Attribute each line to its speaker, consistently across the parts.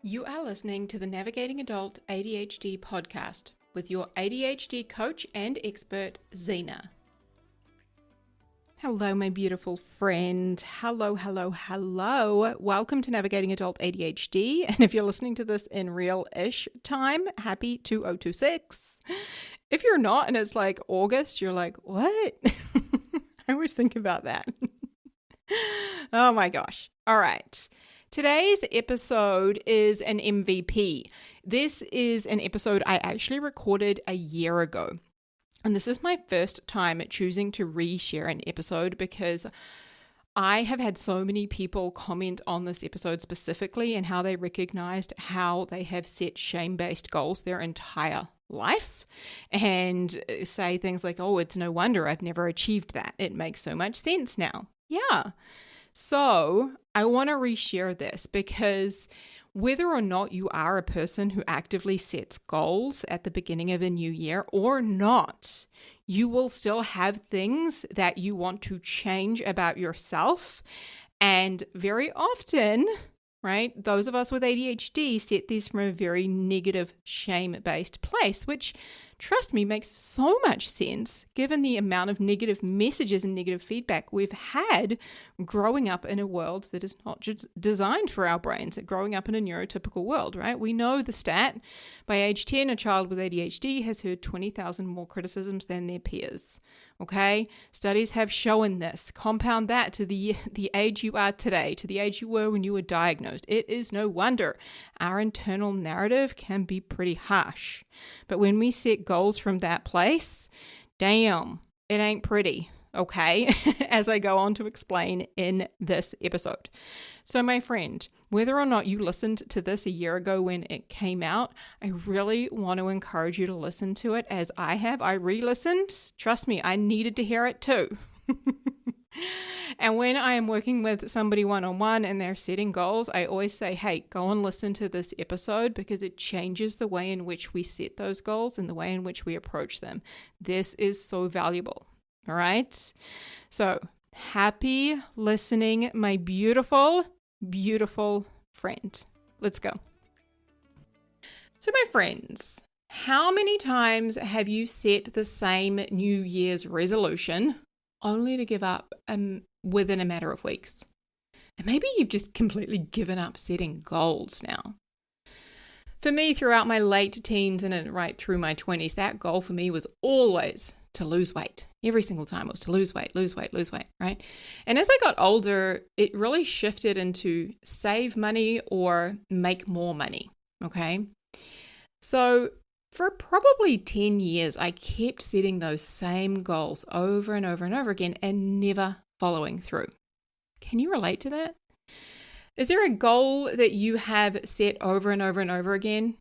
Speaker 1: You are listening to the Navigating Adult ADHD podcast with your ADHD coach and expert, Zena. Hello, my beautiful friend. Hello. Welcome to Navigating Adult ADHD. And if you're listening to this in real-ish time, happy 2026. If you're not and it's like August, you're like, what? I always think about that. Oh my gosh. All right. Today's episode is an MVP. This is an episode I actually recorded a year ago. And this is my first time choosing to reshare an episode because I have had so many people comment on this episode specifically and how they recognized how they have set shame-based goals their entire life and say things like, oh, it's no wonder I've never achieved that. It makes so much sense now. Yeah. So I want to reshare this because whether or not you are a person who actively sets goals at the beginning of a new year or not, you will still have things that you want to change about yourself. And very often, right, those of us with ADHD set these from a very negative, shame-based place, which, trust me, makes so much sense given the amount of negative messages and negative feedback we've had growing up in a world that is not just designed for our brains, growing up in a neurotypical world, right? We know the stat. By age 10, a child with ADHD has heard 20,000 more criticisms than their peers. Okay? Studies have shown this. Compound that to the age you are today, to the age you were when you were diagnosed. It is no wonder our internal narrative can be pretty harsh. But when we set goals from that place, damn, it ain't pretty. Okay, as I go on to explain in this episode. So my friend, whether or not you listened to this a year ago when it came out, I really want to encourage you to listen to it as I have. I re-listened. Trust me, I needed to hear it too. And when I am working with somebody one-on-one and they're setting goals, I always say, hey, go and listen to this episode because it changes the way in which we set those goals and the way in which we approach them. This is so valuable. All right. So happy listening, my beautiful, beautiful friend. Let's go. So my friends, how many times have you set the same New Year's resolution only to give up within a matter of weeks? And maybe you've just completely given up setting goals now. For me, throughout my late teens and right through my 20s, that goal for me was always to lose weight. Every single time it was to lose weight, right? And as I got older, it really shifted into save money or make more money, okay? So for probably 10 years, I kept setting those same goals over and over and over again and never following through. Can you relate to that? Is there a goal that you have set over and over and over again?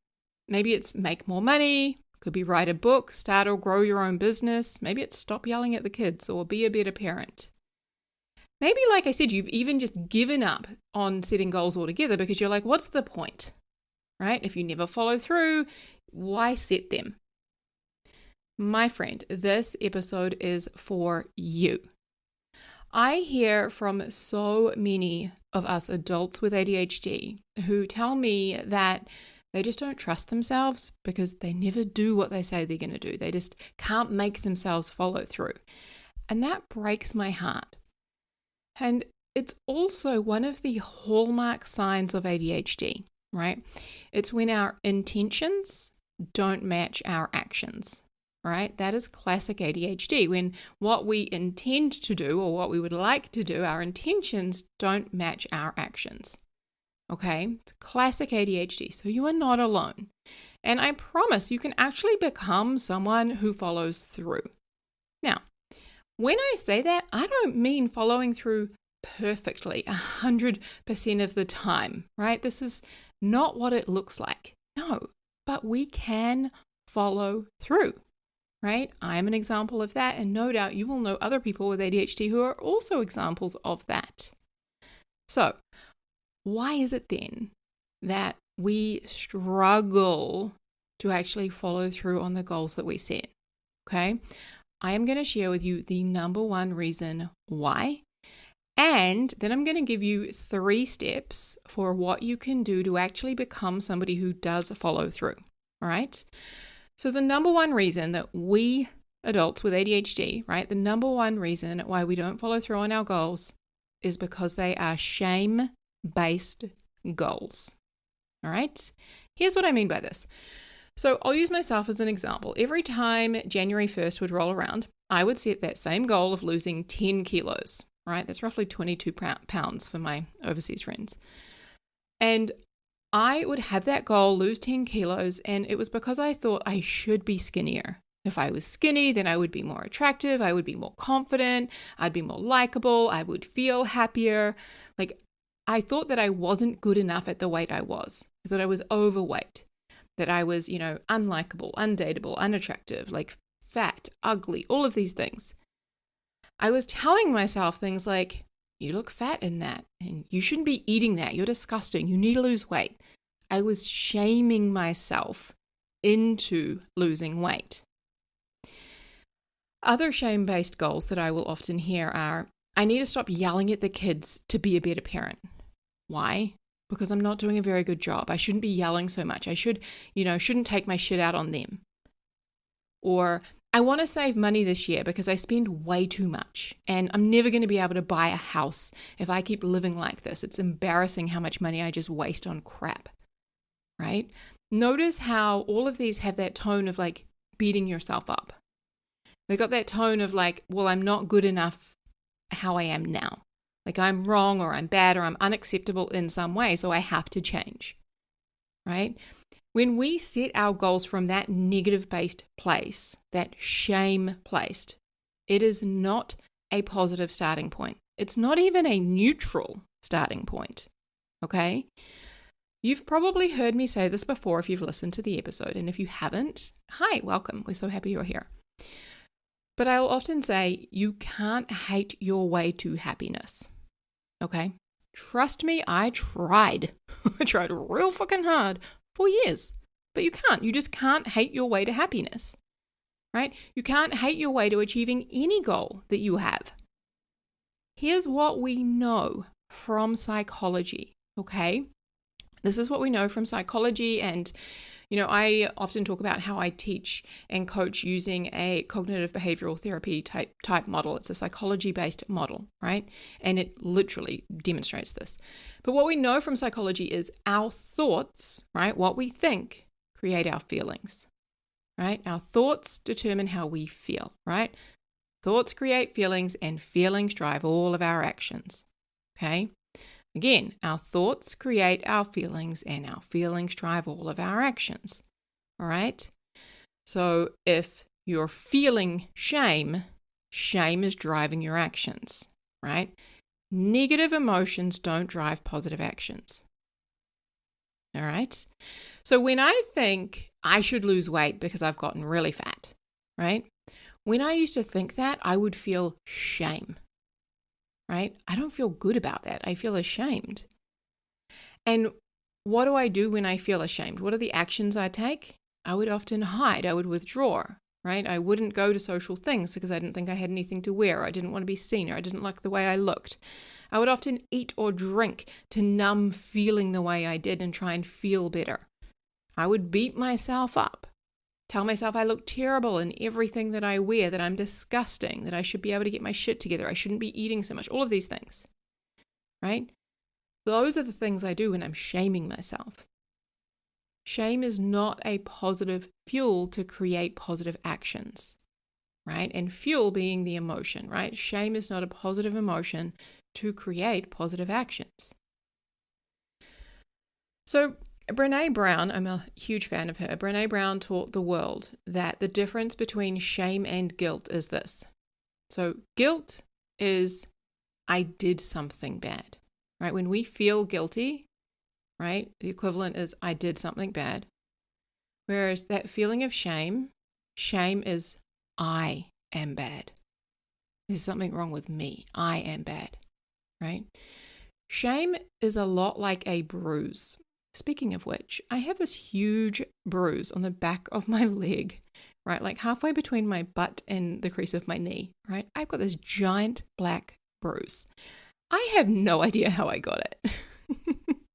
Speaker 1: Maybe it's make more money. Could be write a book, start or grow your own business. Maybe it's stop yelling at the kids or be a better parent. Maybe, like I said, you've even just given up on setting goals altogether because you're like, what's the point, right? If you never follow through, why set them? My friend, this episode is for you. I hear from so many of us adults with ADHD who tell me that they just don't trust themselves because they never do what they say they're going to do. They just can't make themselves follow through. And that breaks my heart. And it's also one of the hallmark signs of ADHD, right? It's when our intentions don't match our actions, right? That is classic ADHD. When what we intend to do or what we would like to do, our intentions don't match our actions. Okay, it's classic ADHD, so you are not alone. And I promise you can actually become someone who follows through. Now, when I say that, I don't mean following through perfectly 100% of the time, right? This is not what it looks like. No, but we can follow through, right? I'm an example of that, and no doubt you will know other people with ADHD who are also examples of that. So, why is it then that we struggle to actually follow through on the goals that we set? Okay, I am going to share with you the number one reason why, And then I'm going to give you 3 steps for what you can do to actually become somebody who does follow through. All right. So the number one reason that we adults with ADHD, right, the number one reason why we don't follow through on our goals is because they are shame-based goals. All right. Here's what I mean by this. So I'll use myself as an example. Every time January 1st would roll around, I would set that same goal of losing 10 kilos, right? That's roughly 22 pounds for my overseas friends. And I would have that goal, lose 10 kilos, and it was because I thought I should be skinnier. If I was skinny, then I would be more attractive, I would be more confident, I'd be more likable, I would feel happier. Like, I thought that I wasn't good enough at the weight I was. I thought I was overweight, that I was, unlikable, undateable, unattractive, like fat, ugly, all of these things. I was telling myself things like, you look fat in that, and you shouldn't be eating that. You're disgusting. You need to lose weight. I was shaming myself into losing weight. Other shame-based goals that I will often hear are, I need to stop yelling at the kids to be a better parent. Why? Because I'm not doing a very good job. I shouldn't be yelling so much. I shouldn't take my shit out on them. Or I want to save money this year because I spend way too much and I'm never going to be able to buy a house if I keep living like this. It's embarrassing how much money I just waste on crap, right? Notice how all of these have that tone of like beating yourself up. They got that tone of like, well, I'm not good enough how I am now. Like I'm wrong or I'm bad or I'm unacceptable in some way, so I have to change, right? When we set our goals from that negative-based place, that shame-placed, it is not a positive starting point. It's not even a neutral starting point, okay? You've probably heard me say this before if you've listened to the episode, and if you haven't, hi, welcome. We're so happy you're here. But I'll often say, you can't hate your way to happiness, okay? Trust me, I tried. I tried real fucking hard for years, but you can't. You just can't hate your way to happiness, right? You can't hate your way to achieving any goal that you have. Here's what we know from psychology, okay? This is what we know from psychology, and I often talk about how I teach and coach using a cognitive behavioral therapy type model. It's a psychology-based model, right? And it literally demonstrates this. But what we know from psychology is our thoughts, right? What we think create our feelings, right? Our thoughts determine how we feel, right? Thoughts create feelings and feelings drive all of our actions, okay? Again, our thoughts create our feelings and our feelings drive all of our actions, all right? So if you're feeling shame, shame is driving your actions, right? Negative emotions don't drive positive actions, all right? So when I think I should lose weight because I've gotten really fat, right? When I used to think that, I would feel shame. Right? I don't feel good about that. I feel ashamed. And what do I do when I feel ashamed? What are the actions I take? I would often hide. I would withdraw, right? I wouldn't go to social things because I didn't think I had anything to wear. I didn't want to be seen, or I didn't like the way I looked. I would often eat or drink to numb feeling the way I did and try and feel better. I would beat myself up. Tell myself I look terrible in everything that I wear, that I'm disgusting, that I should be able to get my shit together, I shouldn't be eating so much, all of these things, right? Those are the things I do when I'm shaming myself. Shame is not a positive fuel to create positive actions, right? And fuel being the emotion, right? Shame is not a positive emotion to create positive actions. So Brené Brown, I'm a huge fan of her. Brené Brown taught the world that the difference between shame and guilt is this. So guilt is, I did something bad, right? When we feel guilty, right, the equivalent is, I did something bad. Whereas that feeling of shame is, I am bad. There's something wrong with me. I am bad, right? Shame is a lot like a bruise. Speaking of which, I have this huge bruise on the back of my leg, right? Like halfway between my butt and the crease of my knee, right? I've got this giant black bruise. I have no idea how I got it.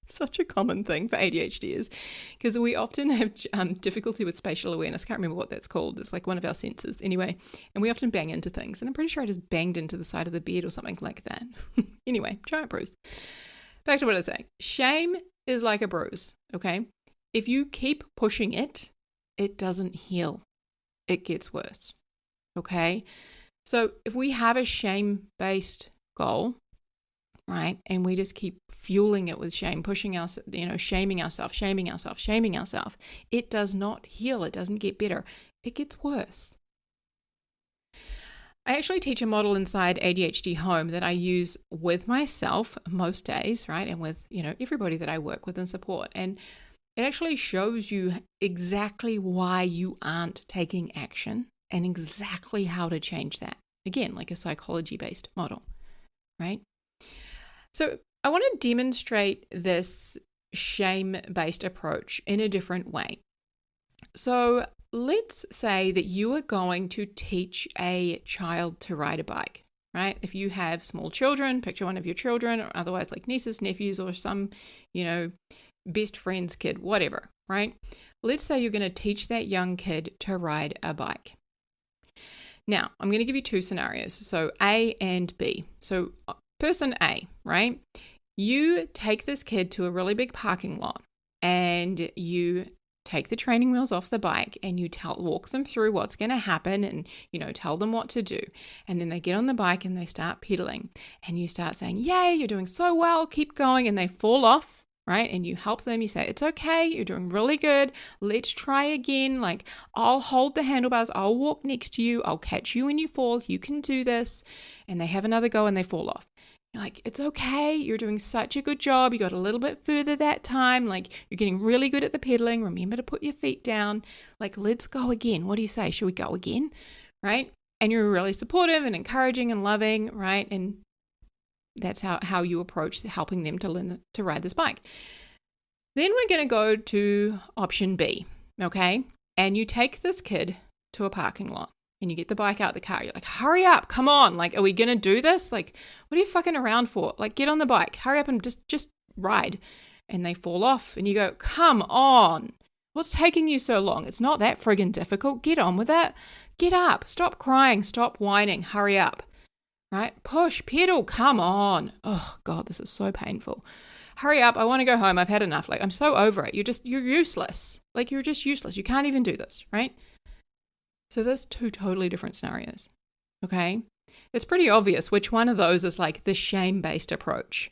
Speaker 1: Such a common thing for ADHDers, because we often have difficulty with spatial awareness. I can't remember what that's called. It's like one of our senses anyway. And we often bang into things. And I'm pretty sure I just banged into the side of the bed or something like that. Anyway, giant bruise. Back to what I was saying. Shame is like a bruise, okay? If you keep pushing it, it doesn't heal. It gets worse, okay? So if we have a shame-based goal, right, and we just keep fueling it with shame, pushing us, shaming ourselves, it does not heal. It doesn't get better. It gets worse. I actually teach a model inside ADHD Home that I use with myself most days, right, and with, everybody that I work with and support. And it actually shows you exactly why you aren't taking action and exactly how to change that. Again, like a psychology-based model, right? So I want to demonstrate this shame-based approach in a different way. So let's say that you are going to teach a child to ride a bike, right? If you have small children, picture one of your children, or otherwise like nieces, nephews, or some, best friend's kid, whatever, right? Let's say you're going to teach that young kid to ride a bike. Now, I'm going to give you two scenarios, so A and B. So person A, right? You take this kid to a really big parking lot and you take the training wheels off the bike and you walk them through what's going to happen and, tell them what to do. And then they get on the bike and they start pedaling and you start saying, yay, you're doing so well, keep going. And they fall off, right? And you help them. You say, it's okay. You're doing really good. Let's try again. Like, I'll hold the handlebars. I'll walk next to you. I'll catch you when you fall. You can do this. And they have another go and they fall off. You're like, it's okay. You're doing such a good job. You got a little bit further that time. Like, you're getting really good at the pedaling. Remember to put your feet down. Like, let's go again. What do you say? Should we go again? Right? And you're really supportive and encouraging and loving, right? And that's how you approach helping them to learn to ride this bike. Then we're going to go to option B, okay? And you take this kid to a parking lot and you get the bike out of the car. You're like, hurry up, come on. Like, are we going to do this? Like, what are you fucking around for? Like, get on the bike, hurry up and just ride. And they fall off and you go, come on. What's taking you so long? It's not that friggin' difficult. Get on with it. Get up. Stop crying. Stop whining. Hurry up. Right? Push, pedal, come on. Oh God, this is so painful. Hurry up. I want to go home. I've had enough. Like, I'm so over it. You're useless. Like, you're just useless. You can't even do this, right? So there's two totally different scenarios. Okay. It's pretty obvious which one of those is like the shame-based approach,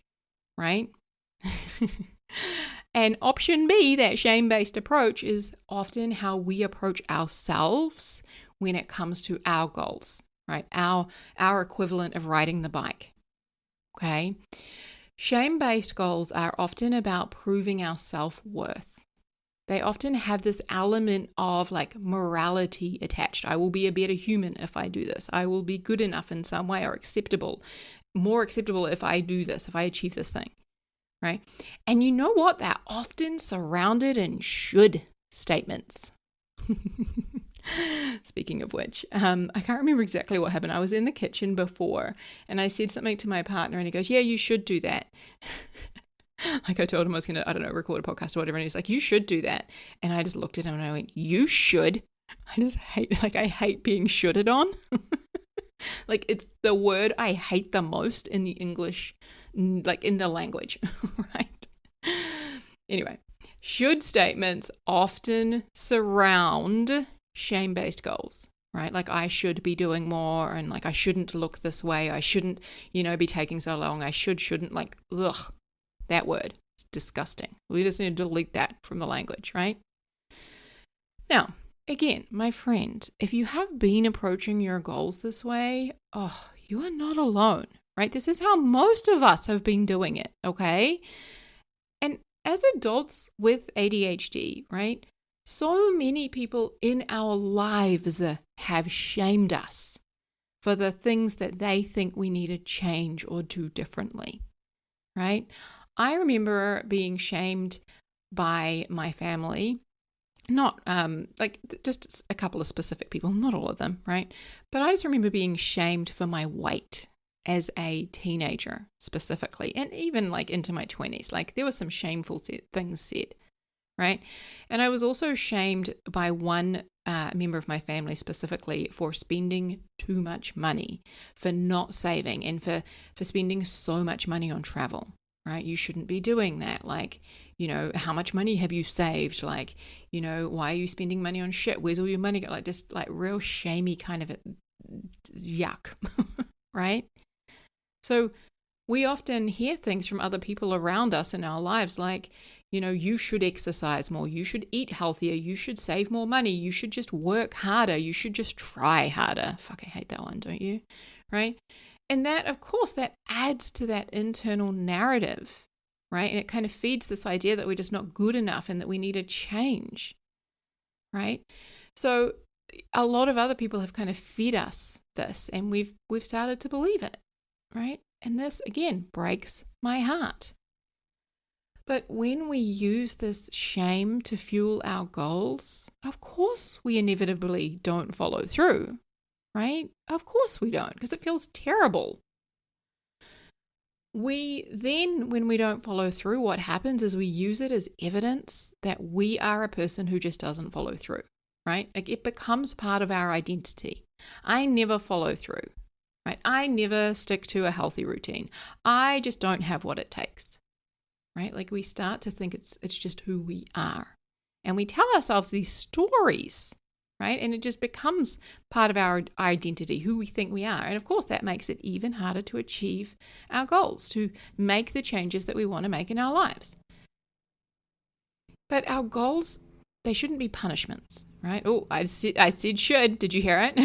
Speaker 1: right? And option B, that shame-based approach, is often how we approach ourselves when it comes to our goals. Right? Our equivalent of riding the bike. Okay? Shame-based goals are often about proving our self-worth. They often have this element of like morality attached. I will be a better human if I do this. I will be good enough in some way, or more acceptable if I do this, if I achieve this thing. Right? And you know what? They're often surrounded in should statements. Speaking of which, I can't remember exactly what happened. I was in the kitchen before and I said something to my partner and he goes, yeah, you should do that. Like, I told him I was going to, record a podcast or whatever. And he's like, you should do that. And I just looked at him and I went, you should? I hate being shoulded on. Like, it's the word I hate the most in the English, like in the language, right? Anyway, should statements often surround shame-based goals, right? Like, I should be doing more, and like, I shouldn't look this way. I shouldn't, be taking so long. I shouldn't, like, ugh, that word. It's disgusting. We just need to delete that from the language, right? Now, again, my friend, if you have been approaching your goals this way, you are not alone, right? This is how most of us have been doing it, okay? And as adults with ADHD, right? So many people in our lives have shamed us for the things that they think we need to change or do differently, right? I remember being shamed by my family, not just a couple of specific people, not all of them, right? But I just remember being shamed for my weight as a teenager specifically, and even like into my 20s. Like there were some shameful things said, right? And I was also shamed by one member of my family specifically for spending too much money, for not saving, and for spending so much money on travel, right? You shouldn't be doing that. Like, how much money have you saved? Like, why are you spending money on shit? Where's all your money go? Like just like real shamey kind of yuck, right? So we often hear things from other people around us in our lives like, you should exercise more, you should eat healthier, you should save more money, you should just work harder, you should just try harder. Fuck, I hate that one, don't you? Right? And that, of course, that adds to that internal narrative, right? And it kind of feeds this idea that we're just not good enough and that we need a change, right? So a lot of other people have kind of fed us this, and we've started to believe it, right? And this, again, breaks my heart. But when we use this shame to fuel our goals, of course we inevitably don't follow through, right? Of course we don't, because it feels terrible. We then, when we don't follow through, what happens is we use it as evidence that we are a person who just doesn't follow through, right? Like it becomes part of our identity. I never follow through, right? I never stick to a healthy routine. I just don't have what it takes, right? Like we start to think it's just who we are. And we tell ourselves these stories, right? And it just becomes part of our identity, who we think we are. And of course, that makes it even harder to achieve our goals, to make the changes that we want to make in our lives. But our goals, they shouldn't be punishments, right? Oh, I said should. Did you hear it?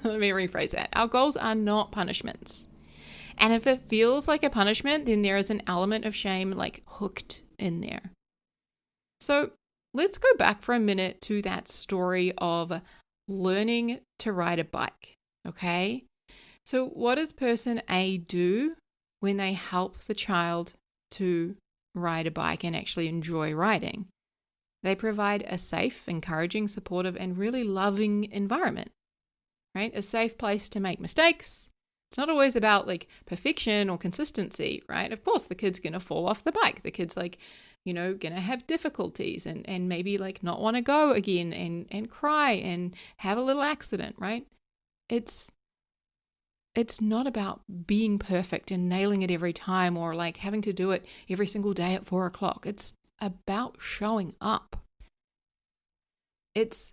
Speaker 1: Let me rephrase that. Our goals are not punishments. And if it feels like a punishment, then there is an element of shame like hooked in there. So let's go back for a minute to that story of learning to ride a bike, okay? So what does person A do when they help the child to ride a bike and actually enjoy riding? They provide a safe, encouraging, supportive, and really loving environment, right? A safe place to make mistakes. It's not always about like perfection or consistency, right? Of course, the kid's going to fall off the bike. The kid's like, going to have difficulties and maybe like not want to go again and cry and have a little accident, right? It's not about being perfect and nailing it every time or like having to do it every single day at 4:00. It's about showing up. It's,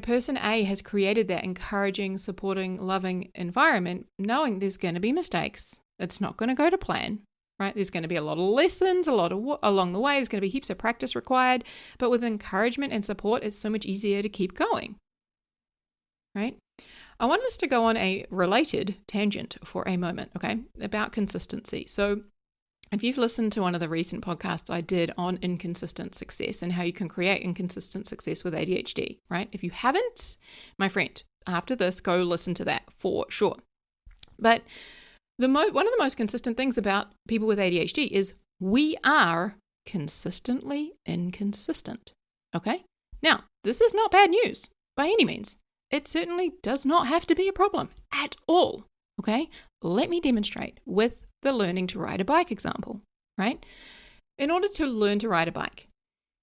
Speaker 1: person A has created that encouraging, supporting, loving environment, knowing there's going to be mistakes. It's not going to go to plan, right? There's going to be a lot of lessons, along the way. There's going to be heaps of practice required. But with encouragement and support, it's so much easier to keep going, right? I want us to go on a related tangent for a moment, okay, about consistency. So if you've listened to one of the recent podcasts I did on inconsistent success and how you can create inconsistent success with ADHD, right? If you haven't, my friend, after this, go listen to that for sure. But one of the most consistent things about people with ADHD is we are consistently inconsistent, okay? Now, this is not bad news by any means. It certainly does not have to be a problem at all, okay? Let me demonstrate with the learning to ride a bike example, right? In order to learn to ride a bike,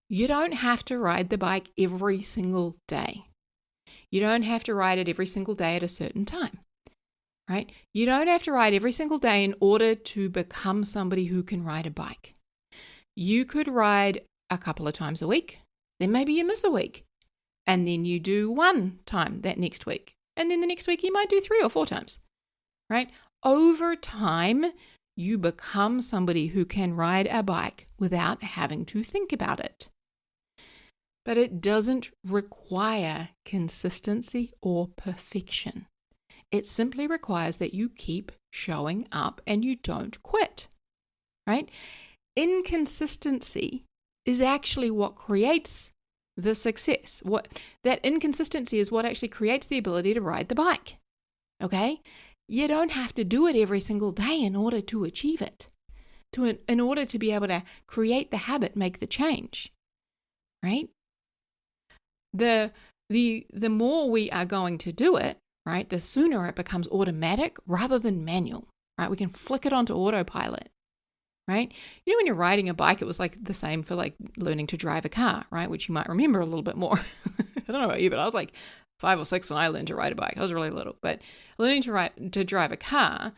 Speaker 1: you don't have to ride the bike every single day. You don't have to ride it every single day at a certain time, right? You don't have to ride every single day in order to become somebody who can ride a bike. You could ride a couple of times a week, then maybe you miss a week, and then you do one time that next week, and then the next week you might do 3 or 4 times, right? Over time, you become somebody who can ride a bike without having to think about it. But it doesn't require consistency or perfection. It simply requires that you keep showing up and you don't quit, right? Inconsistency is actually what creates the success. That inconsistency is what actually creates the ability to ride the bike, okay? You don't have to do it every single day in order to achieve it, in order to be able to create the habit, make the change, right? The more we are going to do it, right, the sooner it becomes automatic rather than manual, right? We can flick it onto autopilot, right? You know, when you're riding a bike, it was like the same for like learning to drive a car, right? Which you might remember a little bit more. I don't know about you, but I was like 5 or 6 when I learned to ride a bike. I was really little, but learning to drive a car,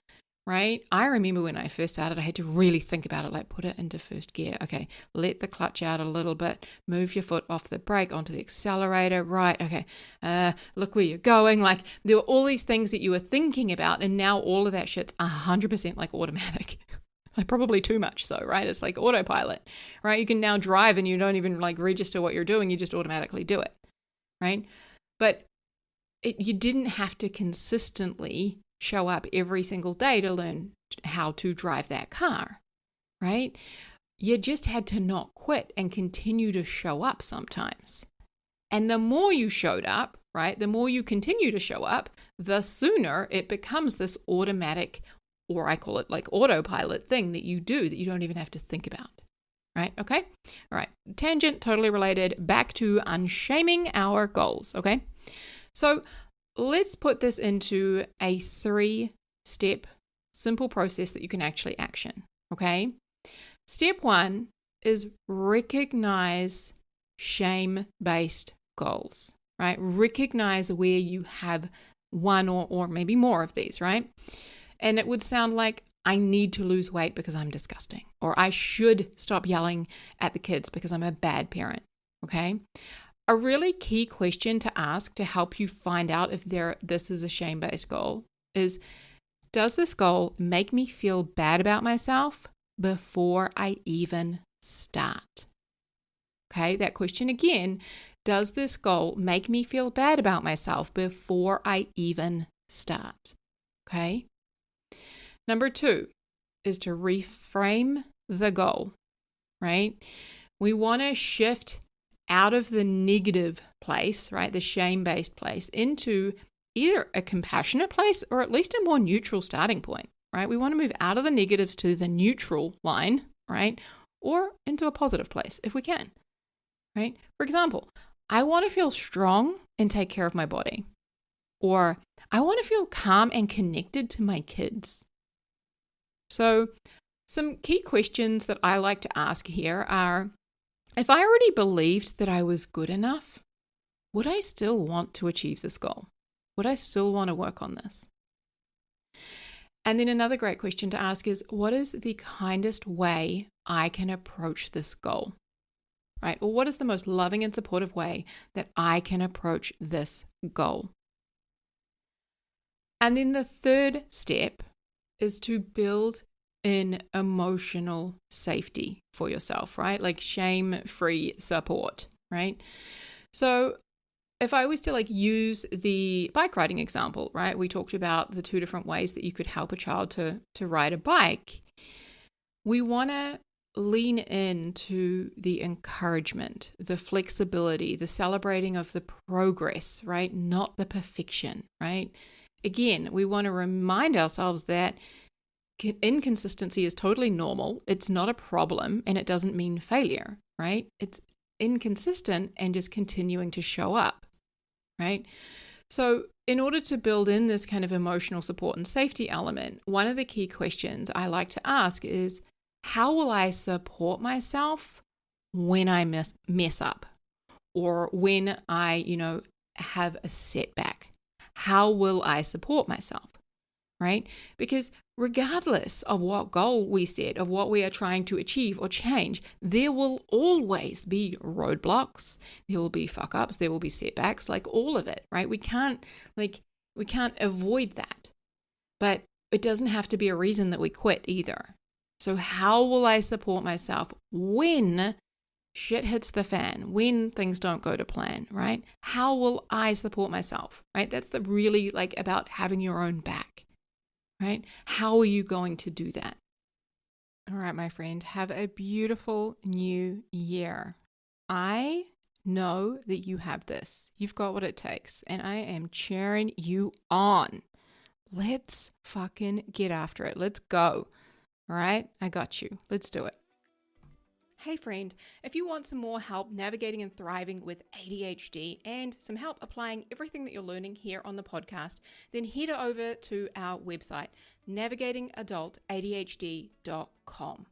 Speaker 1: right? I remember when I first started, I had to really think about it, like put it into first gear. Okay, let the clutch out a little bit, move your foot off the brake onto the accelerator, right? Okay, look where you're going. Like there were all these things that you were thinking about, and now all of that shit's 100% like automatic. Like probably too much so, right? It's like autopilot, right? You can now drive and you don't even like register what you're doing. You just automatically do it, right? But you didn't have to consistently show up every single day to learn how to drive that car, right? You just had to not quit and continue to show up sometimes. And the more you showed up, right, the more you continue to show up, the sooner it becomes this automatic, or I call it like autopilot thing that you do that you don't even have to think about, right? Okay? All right. Tangent, totally related. Back to unshaming our goals, okay? So let's put this into a 3-step simple process that you can actually action, okay? Step 1 is recognize shame-based goals, right? Recognize where you have one or maybe more of these, right? And it would sound like, I need to lose weight because I'm disgusting, or I should stop yelling at the kids because I'm a bad parent, okay? A really key question to ask to help you find out if this is a shame-based goal is, does this goal make me feel bad about myself before I even start? Okay, that question again, does this goal make me feel bad about myself before I even start? Okay. Number 2 is to reframe the goal, right? We want to shift out of the negative place, right, the shame-based place, into either a compassionate place or at least a more neutral starting point, right? We want to move out of the negatives to the neutral line, right, or into a positive place if we can, right? For example, I want to feel strong and take care of my body, or I want to feel calm and connected to my kids. So some key questions that I like to ask here are, if I already believed that I was good enough, would I still want to achieve this goal? Would I still want to work on this? And then another great question to ask is, what is the kindest way I can approach this goal? Right? Or what is the most loving and supportive way that I can approach this goal? And then the third step is to build in emotional safety for yourself, right? Like shame-free support, right? So if I was to like use the bike riding example, right? We talked about the 2 different ways that you could help a child to ride a bike. We want to lean into the encouragement, the flexibility, the celebrating of the progress, right? Not the perfection, right? Again, we want to remind ourselves that inconsistency is totally normal. It's not a problem and it doesn't mean failure, right? It's inconsistent and just continuing to show up, right? So in order to build in this kind of emotional support and safety element, one of the key questions I like to ask is, how will I support myself when I mess up, or when I, have a setback? How will I support myself, right? Because regardless of what goal we set, of what we are trying to achieve or change, there will always be roadblocks, there will be fuck ups, there will be setbacks, like all of it, right? We can't avoid that, but it doesn't have to be a reason that we quit either. So how will I support myself when shit hits the fan, when things don't go to plan, right? How will I support myself, right? That's the really about having your own back. Right? How are you going to do that? All right, my friend, have a beautiful new year. I know that you have this. You've got what it takes, and I am cheering you on. Let's fucking get after it. Let's go. All right? I got you. Let's do it. Hey friend, if you want some more help navigating and thriving with ADHD and some help applying everything that you're learning here on the podcast, then head over to our website, navigatingadultadhd.com.